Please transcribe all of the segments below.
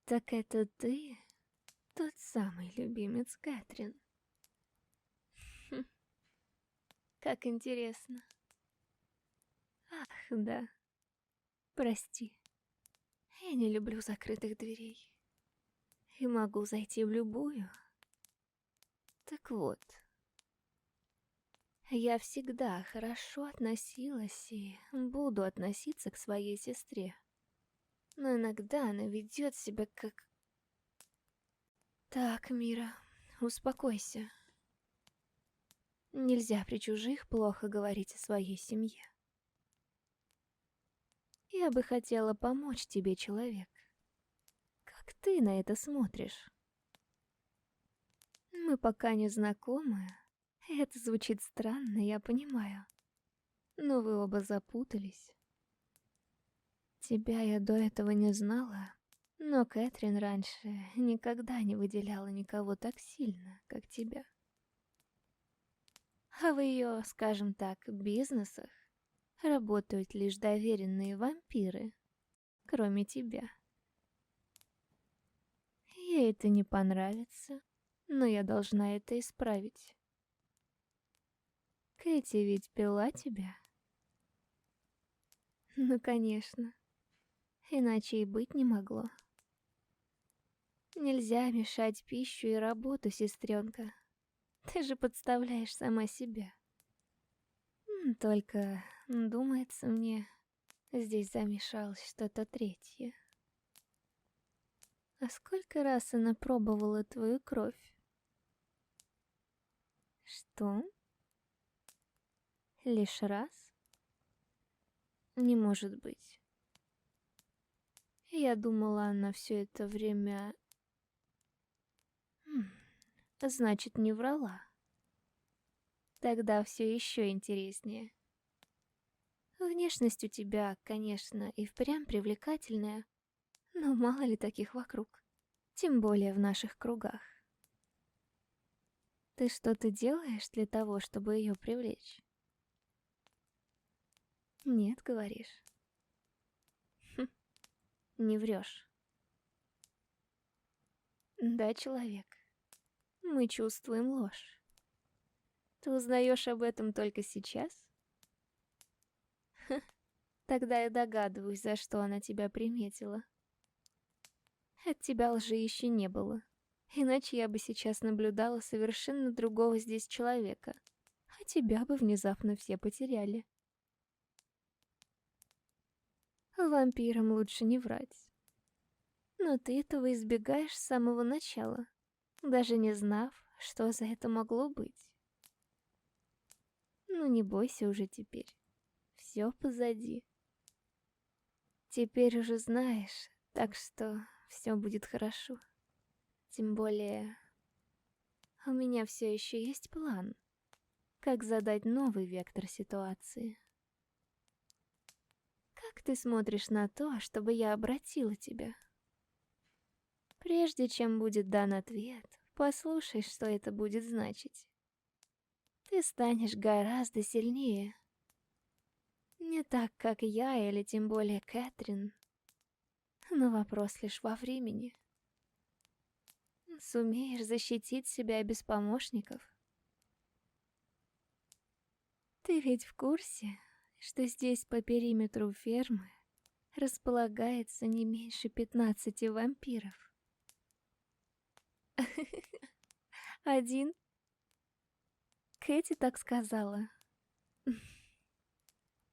Так это ты, тот самый любимец Кэтрин? Хм, как интересно. Ах, да. Прости. Я не люблю закрытых дверей. И могу зайти в любую. Так вот, я всегда хорошо относилась и буду относиться к своей сестре. Но иногда она ведет себя как... Так, Мира, успокойся. Нельзя при чужих плохо говорить о своей семье. Я бы хотела помочь тебе, человек. Как ты на это смотришь? Мы пока не знакомы. Это звучит странно, я понимаю. Но вы оба запутались. Тебя я до этого не знала, но Кэтрин раньше никогда не выделяла никого так сильно, как тебя. А в ее, скажем так, бизнесах работают лишь доверенные вампиры, кроме тебя. Ей это не понравится, но я должна это исправить. Кэти ведь пила тебя? Ну, конечно. Иначе и быть не могло. Нельзя мешать пищу и работу, сестренка. Ты же подставляешь сама себя. Только, думается мне, здесь замешалось что-то третье. А сколько раз она пробовала твою кровь? Что? Лишь раз? Не может быть. Я думала, она все это время... Значит, не врала. Тогда все еще интереснее. Внешность у тебя, конечно, и впрямь привлекательная, но мало ли таких вокруг. Тем более в наших кругах. Ты что-то делаешь для того, чтобы ее привлечь? Нет, говоришь. Хм, не врешь. Да, человек. Мы чувствуем ложь. Ты узнаешь об этом только сейчас? Тогда я догадываюсь, за что она тебя приметила. От тебя лжи еще не было. Иначе я бы сейчас наблюдала совершенно другого здесь человека, а тебя бы внезапно все потеряли. Вампирам лучше не врать. Но ты этого избегаешь с самого начала, даже не знав, что за это могло быть. Ну не бойся уже теперь. Все позади. Теперь уже знаешь, так что все будет хорошо. Тем более, у меня все еще есть план, как задать новый вектор ситуации. Как ты смотришь на то, чтобы я обратила тебя? Прежде чем будет дан ответ, послушай, что это будет значить. Ты станешь гораздо сильнее. Не так, как я или тем более Кэтрин. Но вопрос лишь во времени. Сумеешь защитить себя без помощников? Ты ведь в курсе, что здесь по периметру фермы располагается не меньше 15 вампиров? Один? Кэти так сказала.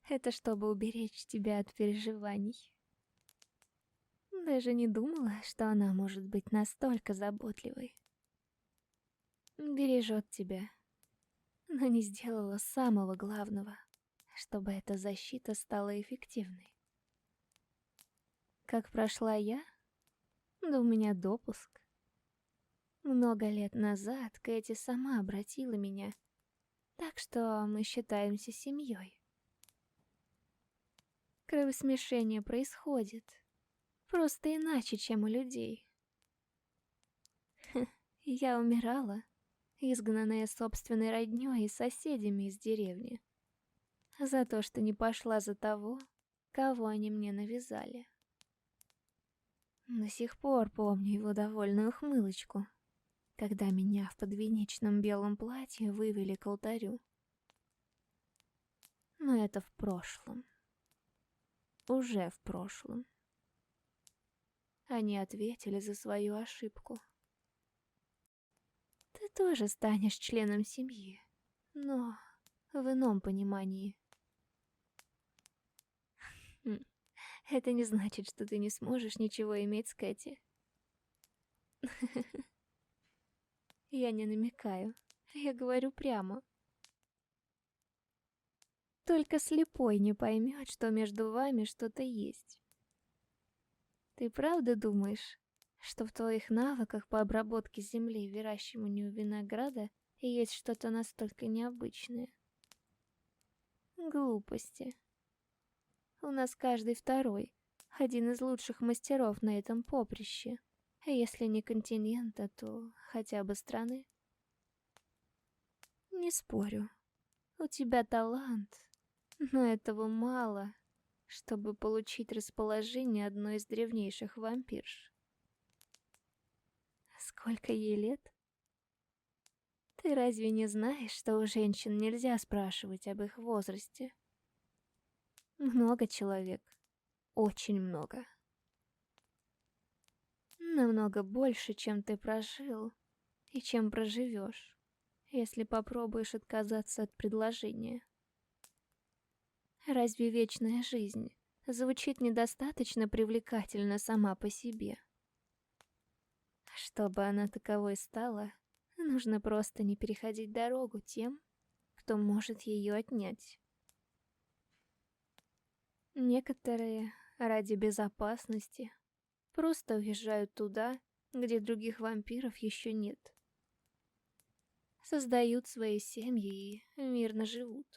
Это чтобы уберечь тебя от переживаний. Даже не думала, что она может быть настолько заботливой. Бережет тебя, но не сделала самого главного, чтобы эта защита стала эффективной. Как прошла я? Да у меня допуск. Много лет назад Кэти сама обратила меня, так что мы считаемся семьей. Кровосмешение происходит, просто иначе, чем у людей. Я умирала, изгнанная собственной роднёй и соседями из деревни, за то, что не пошла за того, кого они мне навязали. До сих пор помню его довольную ухмылочку, когда меня в подвенечном белом платье вывели к алтарю. Но это в прошлом. Уже в прошлом. Они ответили за свою ошибку. Ты тоже станешь членом семьи, но в ином понимании. Это не значит, что ты не сможешь ничего иметь с Кэти. Я не намекаю, я говорю прямо. Только слепой не поймет, что между вами что-то есть. Ты правда думаешь, что в твоих навыках по обработке земли и выращиванию винограда есть что-то настолько необычное? Глупости. У нас каждый второй, один из лучших мастеров на этом поприще. А если не континента, то хотя бы страны. Не спорю, у тебя талант, но этого мало, чтобы получить расположение одной из древнейших вампирш. Сколько ей лет? Ты разве не знаешь, что у женщин нельзя спрашивать об их возрасте? Много человек. Очень много. Намного больше, чем ты прожил и чем проживешь, если попробуешь отказаться от предложения. Разве вечная жизнь звучит недостаточно привлекательно сама по себе? Чтобы она таковой стала, нужно просто не переходить дорогу тем, кто может ее отнять. Некоторые ради безопасности просто уезжают туда, где других вампиров еще нет. Создают свои семьи и мирно живут,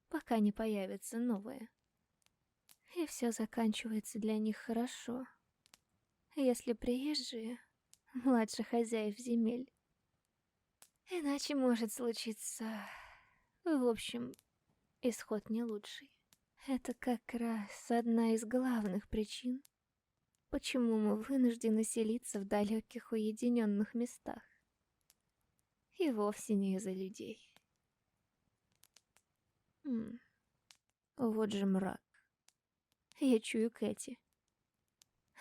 пока не появится новое. И все заканчивается для них хорошо, если приезжие младше хозяев земель. Иначе может случиться... В общем, исход не лучший. Это как раз одна из главных причин, почему мы вынуждены селиться в далеких уединенных местах. И вовсе не из-за людей. Вот же мрак. Я чую Кэти.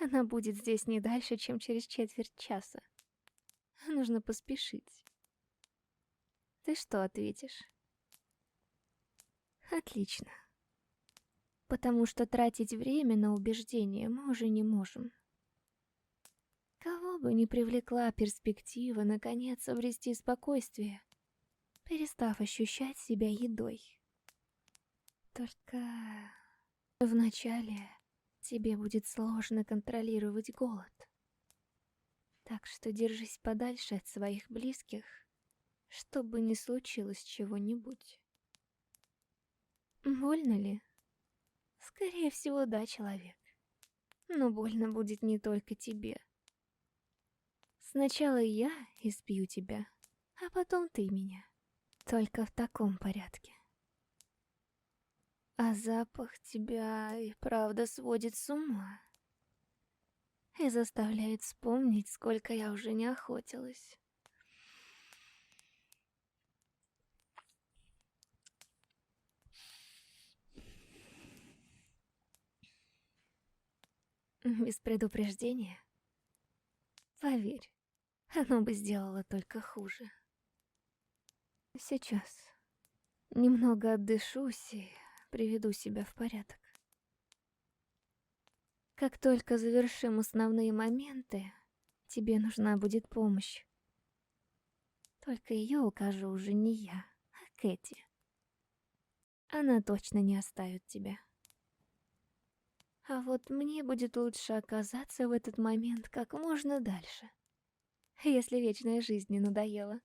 Она будет здесь не дальше, чем через четверть часа. Нужно поспешить. Ты что ответишь? Отлично. Потому что тратить время на убеждения мы уже не можем. Кого бы ни привлекла перспектива наконец обрести спокойствие, перестав ощущать себя едой. Только вначале тебе будет сложно контролировать голод. Так что держись подальше от своих близких, чтобы не случилось чего-нибудь. Больно ли? Скорее всего, да, человек. Но больно будет не только тебе. Сначала я избью тебя, а потом ты меня. Только в таком порядке. А запах тебя и правда сводит с ума. И заставляет вспомнить, сколько я уже не охотилась. Без предупреждения? Поверь, оно бы сделало только хуже. Сейчас немного отдышусь и приведу себя в порядок. Как только завершим основные моменты, тебе нужна будет помощь. Только ее укажу уже не я, а Кэти. Она точно не оставит тебя. А вот мне будет лучше оказаться в этот момент как можно дальше, если вечная жизнь не надоела.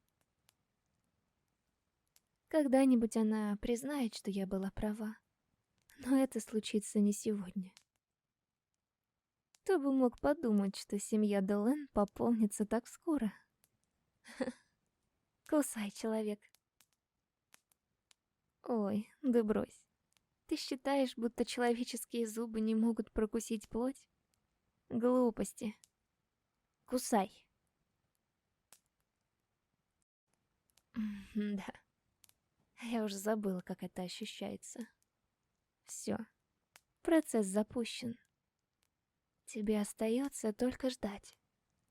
Когда-нибудь она признает, что я была права, но это случится не сегодня. Кто бы мог подумать, что семья Делен пополнится так скоро? Кусай, человек. Ой, да брось. Ты считаешь, будто человеческие зубы не могут прокусить плоть? Глупости. Кусай. Да. Я уже забыла, как это ощущается. Все. Процесс запущен. Тебе остается только ждать,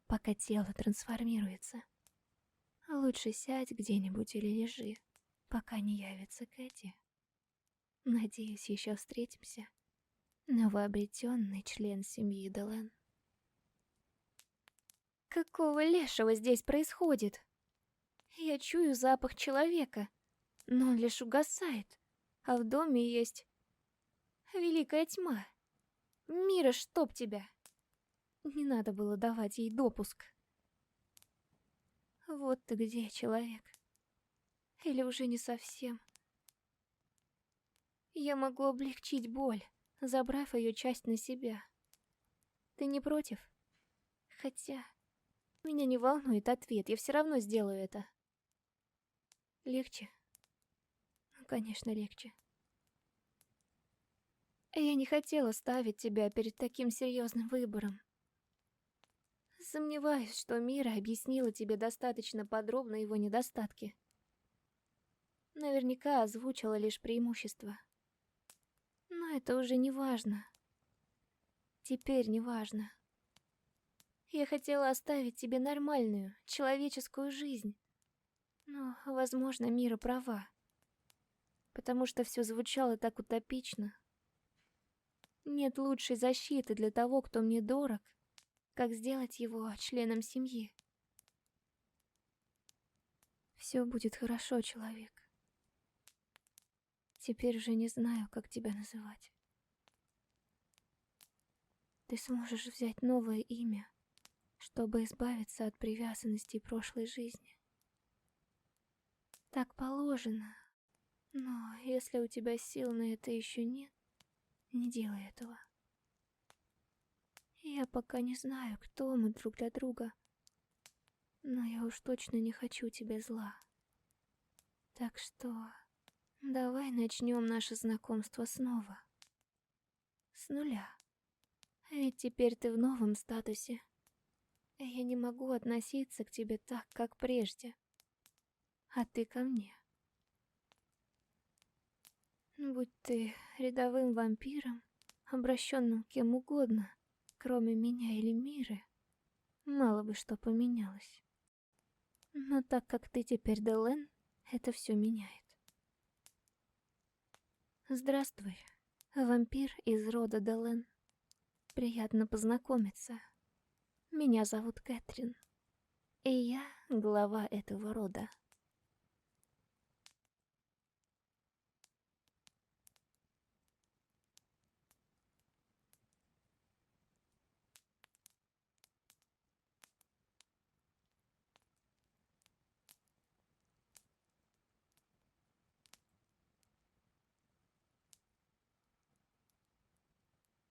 пока тело трансформируется. Лучше сядь где-нибудь или лежи, пока не явится Кэти. Надеюсь, еще встретимся. Новообретенный член семьи Делен. Какого лешего здесь происходит? Я чую запах человека, но он лишь угасает, а в доме есть великая тьма. Мира, чтоб тебя! Не надо было давать ей допуск. Вот ты где, человек. Или уже не совсем. Я могу облегчить боль, забрав ее часть на себя. Ты не против? Хотя... Меня не волнует ответ, я все равно сделаю это. Легче? Ну, конечно, легче. Я не хотела ставить тебя перед таким серьезным выбором. Сомневаюсь, что Мира объяснила тебе достаточно подробно его недостатки. Наверняка озвучила лишь преимущества. Но это уже не важно. Теперь не важно. Я хотела оставить тебе нормальную, человеческую жизнь. Но, возможно, Мира права. Потому что все звучало так утопично. Нет лучшей защиты для того, кто мне дорог, как сделать его членом семьи. Все будет хорошо, человек. Теперь уже не знаю, как тебя называть. Ты сможешь взять новое имя, чтобы избавиться от привязанностей прошлой жизни. Так положено. Но если у тебя сил на это еще нет, не делай этого. Я пока не знаю, кто мы друг для друга, но я уж точно не хочу тебе зла. Так что давай начнем наше знакомство снова. С нуля. Ведь теперь ты в новом статусе. Я не могу относиться к тебе так, как прежде. А ты ко мне. Будь ты рядовым вампиром, обращенным к кем угодно, кроме меня или Миры, мало бы что поменялось. Но так как ты теперь Делен, это все меняет. Здравствуй, вампир из рода Делен. Приятно познакомиться. Меня зовут Кэтрин, и я глава этого рода.